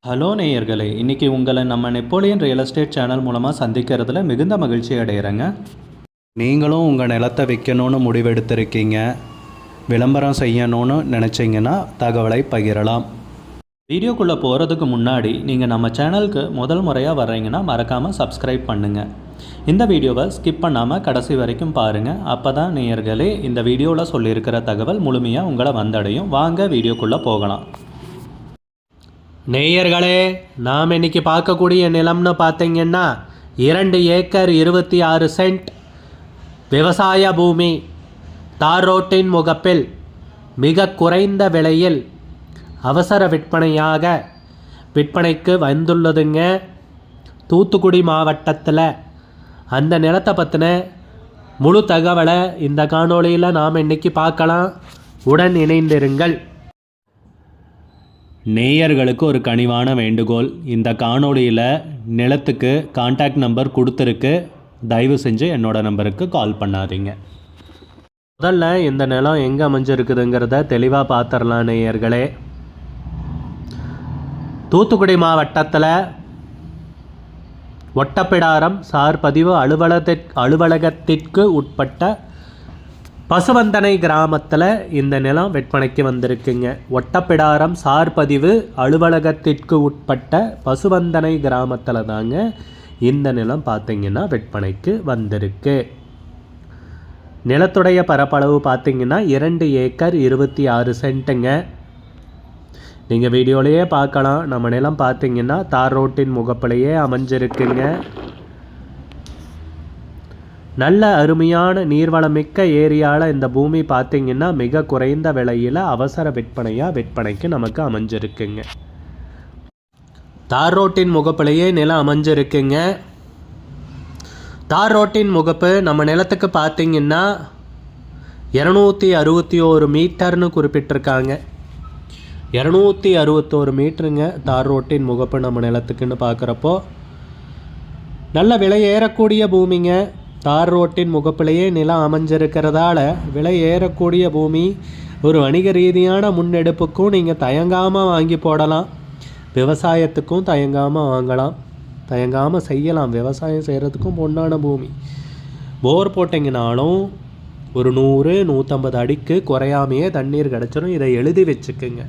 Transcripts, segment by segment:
Hello நேயர்களே, இன்றைக்கி உங்களை நம்ம நெப்போலியன் ரியல் எஸ்டேட் சேனல் மூலமாக சந்திக்கிறதுல மிகுந்த மகிழ்ச்சி அடைகிறேங்க. நீங்களும் உங்கள் நிலத்தை விற்கணும்னு முடிவெடுத்திருக்கீங்க, விளம்பரம் செய்யணும்னு நினச்சிங்கன்னா தகவலை பகிரலாம். வீடியோக்குள்ளே போகிறதுக்கு முன்னாடி நீங்கள் நம்ம சேனலுக்கு முதல் முறையாக வர்றீங்கன்னா மறக்காமல் சப்ஸ்கிரைப் பண்ணுங்கள். இந்த வீடியோவை ஸ்கிப் பண்ணாமல் கடைசி வரைக்கும் பாருங்கள். அப்போ தான் நேயர்களே இந்த வீடியோவில் சொல்லியிருக்கிற தகவல் முழுமையாக உங்களை வந்தடையும். வாங்க வீடியோக்குள்ளே போகலாம். நேயர்களே, நாம் இன்றைக்கி பார்க்கக்கூடிய நிலம்னு பார்த்தீங்கன்னா 2 ஏக்கர் 26 சென்ட் விவசாய பூமி, தார் ரோட்டின் முகப்பில் மிக குறைந்த விலையில் அவசர விற்பனைக்கு வந்துள்ளதுங்க. தூத்துக்குடி மாவட்டத்தில் அந்த நிலத்தை பற்றின முழு தகவலை இந்த காணொளியில் நாம் இன்றைக்கி பார்க்கலாம். உடன் இணைந்திருங்கள். நேயர்களுக்கு ஒரு கனிவான வேண்டுகோள், இந்த காணொளியில் நிலத்துக்கு கான்டாக்ட் நம்பர் கொடுத்துருக்கு, தயவு செஞ்சு என்னோடய நம்பருக்கு கால் பண்ணாதீங்க. முதல்ல இந்த நிலம் எங்கே அமைஞ்சிருக்குதுங்கிறத தெளிவாக பார்த்துடலாம் நேயர்களே. தூத்துக்குடி மாவட்டத்தில் ஒட்டப்பிடாரம் சார் பதிவு அலுவலகத்திற்கு உட்பட்ட பசுவந்தனை கிராமத்தில் இந்த நிலம் விற்பனைக்கு வந்திருக்குங்க. ஒட்டப்பிடாரம் சார் பதிவு அலுவலகத்திற்கு உட்பட்ட பசுவந்தனை கிராமத்தில் தாங்க இந்த நிலம் பார்த்திங்கன்னா விற்பனைக்கு வந்திருக்கு. நிலத்துடைய பரப்பளவு பார்த்திங்கன்னா 2 ஏக்கர் 26 சென்ட்டுங்க. நீங்கள் வீடியோலையே பார்க்கலாம். நம்ம நிலம் பார்த்திங்கன்னா தார் ரோட்டின் முகப்பிலேயே அமைஞ்சிருக்குங்க. நல்ல அருமையான நீர்வளமிக்க ஏரியாவில் இந்த பூமி பார்த்திங்கன்னா மிக குறைந்த விலையில் அவசர விற்பனைக்கு நமக்கு அமைஞ்சிருக்குங்க. தார் ரோட்டின் முகப்பிலேயே நிலம் அமைஞ்சிருக்குங்க. தார் ரோட்டின் முகப்பு நம்ம நிலத்துக்கு பார்த்திங்கன்னா 261 மீட்டர்னு குறிப்பிட்டிருக்காங்க. 261 மீட்டருங்க தார் ரோட்டின் முகப்பு நம்ம நிலத்துக்குன்னு பார்க்குறப்போ நல்ல விலை ஏறக்கூடிய பூமிங்க. தார் ரோட்டின் முகப்பிலேயே நிலம் அமைஞ்சிருக்கிறதால விலை ஏறக்கூடிய பூமி. ஒரு வணிக ரீதியான முன்னெடுப்புக்கும் நீங்கள் தயங்காமல் வாங்கி போடலாம், விவசாயத்துக்கும் தயங்காமல் வாங்கலாம், தயங்காமல் செய்யலாம். விவசாயம் செய்கிறதுக்கும் பொன்னான பூமி. போர் போட்டிங்கனாலும் ஒரு 100-150 அடிக்கு குறையாமையே தண்ணீர் கிடச்சிடும். இதை எழுதி வச்சுக்குங்க,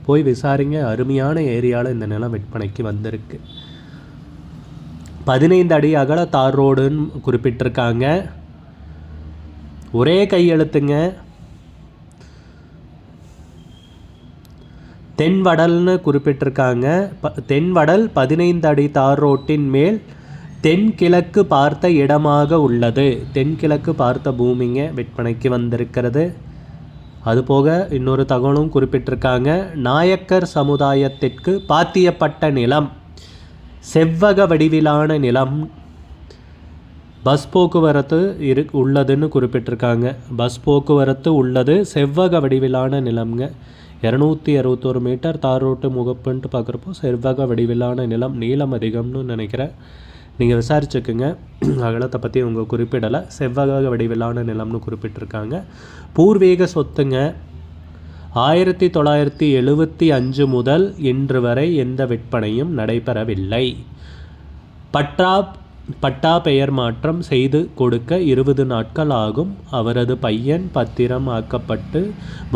போய் விசாரிங்க. அருமையான ஏரியாவில் இந்த நிலம் விற்பனைக்கு வந்திருக்கு. 15 அடி அகல தார் ரோடுன்னு குறிப்பிட்டிருக்காங்க. ஒரே கையெழுத்துங்க. தென்வடல்னு குறிப்பிட்டிருக்காங்க. தென்வடல் 15 அடி தார் ரோட்டின் மேல் தென்கிழக்கு பார்த்த இடமாக உள்ளது. தென்கிழக்கு பார்த்த பூமிங்க விற்பனைக்கு வந்திருக்கிறது. அதுபோக இன்னொரு தகவலும் குறிப்பிட்டிருக்காங்க. நாயக்கர் சமுதாயத்திற்கு பாத்தியப்பட்ட நிலம், செவ்வக வடிவிலான நிலம், பஸ் போக்குவரத்து உள்ளதுன்னு குறிப்பிட்டிருக்காங்க. பஸ் போக்குவரத்து உள்ளது, செவ்வக வடிவிலான நிலம்ங்க. 261 மீட்டர் தார் ரோட்டு முகப்புன்ட்டு பார்க்குறப்போ செவ்வக வடிவிலான நிலம். நீளம் அதிகம்னு நினைக்கிறேன், நீங்கள் விசாரிச்சுக்குங்க. அகலத்தை பற்றி அவங்க குறிப்பிடலை. செவ்வக வடிவிலான நிலம்னு குறிப்பிட்டிருக்காங்க. பூர்வீக சொத்துங்க. 1975 முதல் இன்று வரை எந்த விற்பனையும் நடைபெறவில்லை. பட்டா பெயர் மாற்றம் செய்து கொடுக்க 20 நாட்கள் ஆகும். அவரது பையன் பத்திரம் ஆக்கப்பட்டு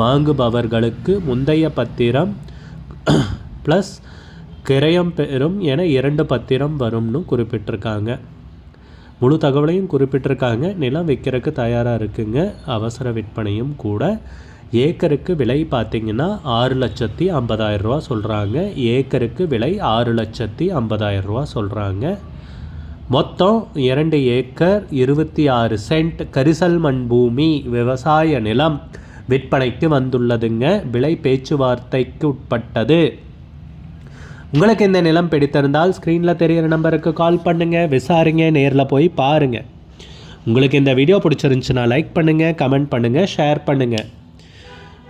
வாங்குபவர்களுக்கு முந்தைய பத்திரம் ப்ளஸ் கிரயம் பெறும் என 2 பத்திரம் வரும்னு குறிப்பிட்டிருக்காங்க. முழு தகவலையும் குறிப்பிட்டிருக்காங்க. நிலம் விற்கிறதுக்கு தயாராக இருக்குங்க. அவசர விற்பனையும் கூட. ஏக்கருக்கு விலை பார்த்திங்கன்னா 6,50,000 ரூபா சொல்கிறாங்க. ஏக்கருக்கு விலை 6,50,000 ரூபா சொல்கிறாங்க. மொத்தம் 2 ஏக்கர் 26 சென்ட் கரிசல் மண் பூமி விவசாய நிலம் விற்பனைக்கு வந்துள்ளதுங்க. விலை பேச்சுவார்த்தைக்கு உட்பட்டது. உங்களுக்கு இந்த நிலம் பிடித்திருந்தால் ஸ்க்ரீனில் தெரிகிற நம்பருக்கு கால் பண்ணுங்கள், விசாரிங்க, நேரில் போய் பாருங்கள். உங்களுக்கு இந்த வீடியோ பிடிச்சிருந்துச்சுன்னா லைக் பண்ணுங்கள், கமெண்ட் பண்ணுங்கள், ஷேர் பண்ணுங்கள்.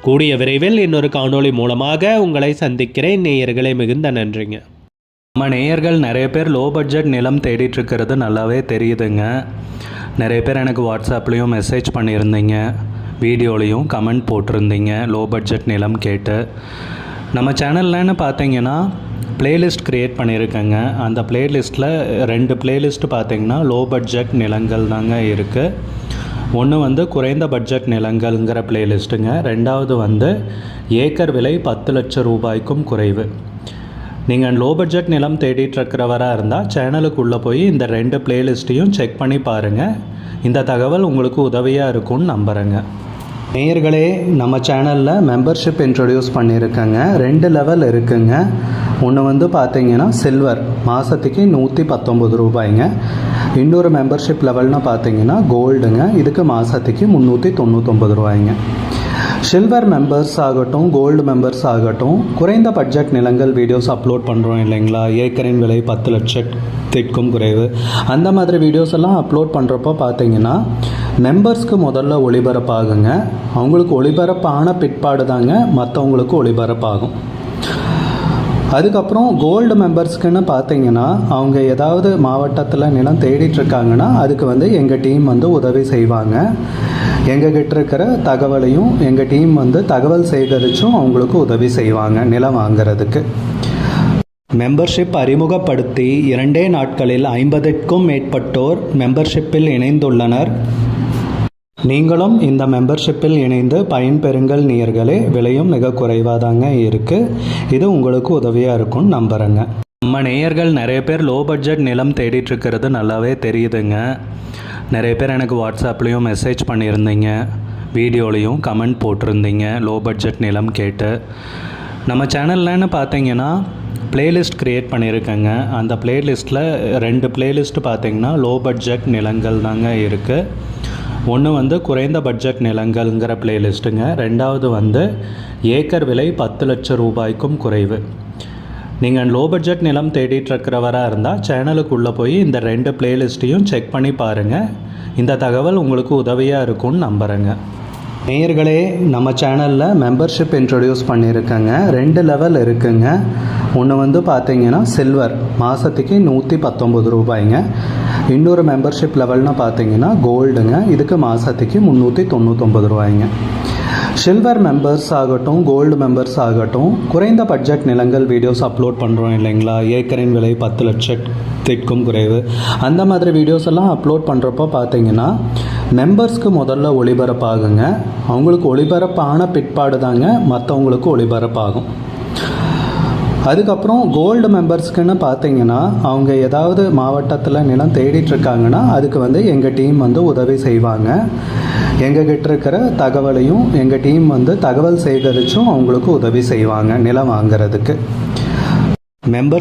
கூடிய விரைவில் இன்னொரு காணொளி மூலமாக உங்களை சந்திக்கிறேன். நேயர்களே, மிகுந்த நன்றிங்க. நம்ம நேயர்கள் நிறைய பேர் லோ பட்ஜெட் நிலம் தேடிட்டுருக்கிறது நல்லாவே தெரியுதுங்க. நிறைய பேர் எனக்கு வாட்ஸ்அப்லேயும் மெசேஜ் பண்ணியிருந்தீங்க, வீடியோலையும் கமெண்ட் போட்டிருந்தீங்க லோ பட்ஜெட் நிலம் கேட்டு. நம்ம சேனல்லன்னு பார்த்தீங்கன்னா பிளேலிஸ்ட் க்ரியேட் பண்ணியிருக்கேங்க. அந்த பிளேலிஸ்ட்டில் 2 பிளேலிஸ்ட் பார்த்திங்கன்னா லோ பட்ஜெட் நிலங்கள் தாங்க இருக்குது. ஒன்று வந்து குறைந்த பட்ஜெட் நிலங்கள்ங்கிற பிளேலிஸ்ட்டுங்க. ரெண்டாவது வந்து ஏக்கர் விலை 10 லட்சம் ரூபாய்க்கும் குறைவு. நீங்கள் லோ பட்ஜெட் நிலம் தேடிட்டுருக்கிறவராக இருந்தால் சேனலுக்குள்ளே போய் இந்த 2 பிளேலிஸ்ட்டையும் செக் பண்ணி பாருங்கள். இந்த தகவல் உங்களுக்கு உதவியாக இருக்கும்னு நம்புகிறேங்க. நேயர்களே, நம்ம சேனலில் மெம்பர்ஷிப் இன்ட்ரடியூஸ் பண்ணியிருக்கேங்க. 2 லெவல் இருக்குங்க. ஒன்று வந்து பார்த்தீங்கன்னா சில்வர், மாதத்துக்கு 119 ரூபாய்ங்க. இன்னொரு மெம்பர்ஷிப் லெவல்னு பார்த்தீங்கன்னா கோல்டுங்க, இதுக்கு மாதத்துக்கு 399 ரூபாய்ங்க. சில்வர் மெம்பர்ஸ் ஆகட்டும், கோல்டு மெம்பர்ஸ் ஆகட்டும், குறைந்த பட்ஜெட் நிலங்கள் வீடியோஸ் அப்லோட் பண்ணுறோம் இல்லைங்களா, ஏக்கரின் விலை 10 லட்சத்திற்கும் குறைவு, அந்த மாதிரி வீடியோஸ் எல்லாம் அப்லோட் பண்ணுறப்போ பார்த்தீங்கன்னா மெம்பர்ஸ்க்கு முதல்ல ஒளிபரப்பாகுங்க. அவங்களுக்கு ஒளிபரப்பான பிற்பாடு தாங்க மற்றவங்களுக்கு ஒளிபரப்பாகும். அதுக்கப்புறம் கோல்டு மெம்பர்ஸ்க்குன்னு பார்த்தீங்கன்னா அவங்க ஏதாவது மாவட்டத்தில் நிலம் தேடிட்டுருக்காங்கன்னா அதுக்கு வந்து எங்கள் டீம் வந்து உதவி செய்வாங்க. எங்ககிட்ட இருக்கிற தகவலையும் எங்கள் டீம் வந்து தகவல் சேகரித்தும் அவங்களுக்கு உதவி செய்வாங்க நிலம் வாங்கிறதுக்கு. மெம்பர்ஷிப் அறிமுகப்படுத்தி 2 நாட்களில் 50க்கும் மேற்பட்டோர் மெம்பர்ஷிப்பில் இணைந்துள்ளனர். நீங்களும் இந்த மெம்பர்ஷிப்பில் இணைந்து பயன்பெறுங்கள் நேயர்களே. விலையும் மிக குறைவாக தாங்க இருக்குது. இது உங்களுக்கு உதவியாக இருக்கும்னு நம்புகிறேங்க. நம்ம நேயர்கள் நிறைய பேர் லோ பட்ஜெட் நிலம் தேடிட்டுருக்கிறது நல்லாவே தெரியுதுங்க. நிறைய பேர் எனக்கு வாட்ஸ்அப்லேயும் மெசேஜ் பண்ணியிருந்தீங்க, வீடியோலையும் கமெண்ட் போட்டிருந்தீங்க லோ பட்ஜெட் நிலம் கேட்டு. நம்ம சேனல்லன்னு பார்த்தீங்கன்னா பிளேலிஸ்ட் க்ரியேட் பண்ணியிருக்கேங்க. அந்த பிளேலிஸ்ட்டில் 2 பிளேலிஸ்ட்டு பார்த்தீங்கன்னா லோ பட்ஜெட் நிலங்கள் தாங்க இருக்குது. ஒன்று வந்து குறைந்த பட்ஜெட் நிலங்கள்ங்கிற பிளேலிஸ்ட்டுங்க. ரெண்டாவது வந்து ஏக்கர் விலை 10 லட்சம் ரூபாய்க்கும் குறைவு. நீங்கள் லோ பட்ஜெட் நிலம் தேடிட்டுருக்கிறவராக இருந்தால் சேனலுக்குள்ளே போய் இந்த 2 பிளேலிஸ்ட்டையும் செக் பண்ணி பாருங்கள். இந்த தகவல் உங்களுக்கு உதவியாக இருக்கும்னு நம்புகிறேங்க. நேயர்களே, நம்ம சேனலில் மெம்பர்ஷிப் இன்ட்ரடியூஸ் பண்ணியிருக்கேங்க. 2 லெவல் இருக்குங்க. ஒன்று வந்து பார்த்தீங்கன்னா சில்வர், மாதத்துக்கு 119 ரூபாய்ங்க. இன்னொரு மெம்பர்ஷிப் லெவல்னு பார்த்தீங்கன்னா கோல்டுங்க, இதுக்கு மாதத்துக்கு 399 ரூபாய்ங்க. சில்வர் மெம்பர்ஸ் ஆகட்டும், கோல்டு மெம்பர்ஸ் ஆகட்டும், குறைந்த பட்ஜெட் நிலங்கள் வீடியோஸ் அப்லோட் பண்ணுறோம் இல்லைங்களா, ஏக்கரின் விலை 10 லட்சத்திற்கும் குறைவு, அந்த மாதிரி வீடியோஸ் எல்லாம் அப்லோட் பண்ணுறப்போ பார்த்தீங்கன்னா மெம்பர்ஸ்க்கு முதல்ல ஒளிபரப்பாகுங்க. அவங்களுக்கு ஒளிபரப்பான பிற்பாடு தாங்க மற்றவங்களுக்கு ஒளிபரப்பாகும். அதுக்கப்புறம் கோல்டு மெம்பர்ஸ்க்குன்னு பார்த்தீங்கன்னா அவங்க ஏதாவது மாவட்டத்தில் நிலம் தேடிட்டுருக்காங்கன்னா அதுக்கு வந்து எங்கள் டீம் வந்து உதவி செய்வாங்க. எங்ககிட்ட இருக்கிற தகவலையும் எங்கள் டீம் வந்து தகவல் சேகரித்தும் அவங்களுக்கு உதவி செய்வாங்க நிலம் வாங்கிறதுக்கு. மெம்பர்ஸ்